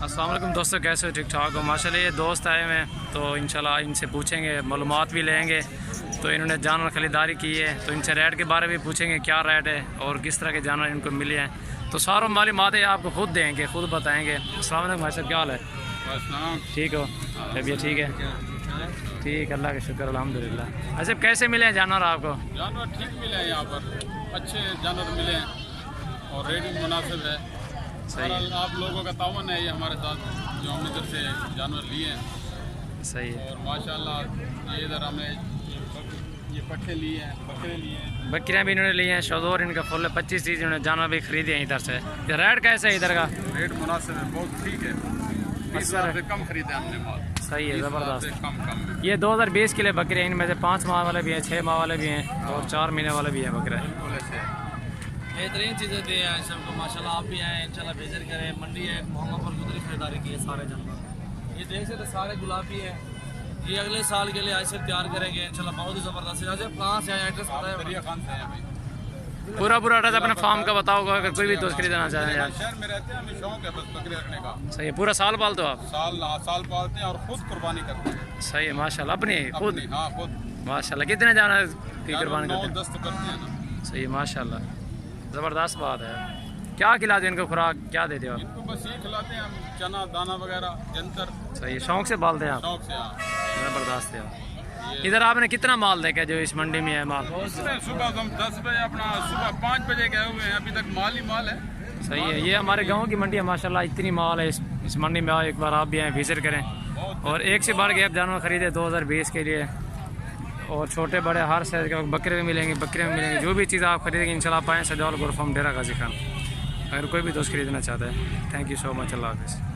अस्सलाम वालेकुम दोस्तों, कैसे हो? ठीक ठाक हो? माशाल्लाह ये दोस्त आए हुए हैं तो इंशाल्लाह इनसे पूछेंगे, मालूमात भी लेंगे। तो इन्होंने जानवर ख़रीदारी की है तो इनसे रेट के बारे में भी पूछेंगे, क्या रेट है और किस तरह के जानवर इनको मिले हैं। तो सारों मालूमात है आपको खुद देंगे, खुद बताएँगे। अस्सलाम वालेकुम भाई साहब, क्या हाल है? ठीक हो? तबीयत ठीक है? ठीक, अल्लाह का शुक्र, अल्हम्दुलिल्लाह। अच्छा, कैसे मिले हैं जानवर आपको? जानवर ठीक मिले हैं, यहाँ पर अच्छे जानवर मिले हैं और रेट भी मुनासिब है। सही है, आप लोगों का तावन है ये हमारे साथ, जो हमने इधर से जानवर लिए हैं। सही है। और माशाल्लाह ये इधर हमने ये पट्टे लिए हैं, बकरे लिए हैं। बकरियाँ भी इन्होंने ली हैं, शौदौर इनका फुल है, 25 चीज़ इन्होंने जानवर भी खरीदे हैं इधर से। ये रेट कैसे है इधर का? रेट मुनासिब है, बहुत ठीक है। 20,000 से कम खरीदे हमने माल। सही है, ज़बरदस्त। कम है। ये 2020 के लिए बकरे हैं, इनमें से 5 माह वाले भी हैं, 6 माह वाले भी हैं और 4 महीने वाले भी हैं बकरे। बेहतरीन चीज़ें दी हैं सबको माशाल्लाह। आप भी आए इंशाल्लाह, विजिट करें। मंडी है मोहम्मद पर गुदरी खरीदारी की है सारे जानवर। ये देख सकते सारे गुलाबी हैं, ये अगले साल के लिए ऐसे तैयार करेंगे इंशाल्लाह, बहुत ही ज़बरदस्त है। कहाँ से आए? एड्रेस पता है? दरिया खान से हैं भाई। पूरा एड्रेस अपने फार्म का बताओगे अगर कोई भी दोस्त खरीदना चाहे यार। शहर में रहते हैं, हमें शौक है बस बकरे रखने का। सही है, पूरा साल पालते हो आप? साल पालते हैं और खुद कुर्बानी करते हैं। सही है माशाल्लाह, अपनी खुद? अपनी, हाँ खुद। माशाल्लाह, कितने जानवर की कुर्बानी करते 9-10 तो करते हैं ना। हैं? सही है माशाल्लाह, ज़बरदस्त बात है। क्या खिलाते हैं इनको, खुराक क्या देते हो आप? इनको बस ये खिलाते हैं हम, चना दाना वगैरह, जंतर। सही है, शौक से पालते हैं आप? शौक से, हाँ। ज़बरदस्त है। इधर आपने कितना माल देखा जो इस मंडी में है माल? सुबह हम 10 बजे अपना सुबह 5 बजे गए हुए हैं, अभी तक माल ही माल है। सही है, ये हमारे गांव की मंडी है माशाल्लाह, इतनी माल है इस मंडी में। आओ एक बार आप भी आए, विजिट करें। और एक से बढ़ के आप जानवर खरीदे 2020 के लिए, और छोटे बड़े हर साइज के बकरे भी मिलेंगे, बकरे भी मिलेंगे। जो भी चीज़ आप खरीदेंगे इंशाल्लाह आप आएँ सजावल गुरु फार्म डेरा गाजी खान, अगर कोई भी दोस्त खरीदना चाहता है। थैंक यू सो मच, अल्लाह हाफ़िज़।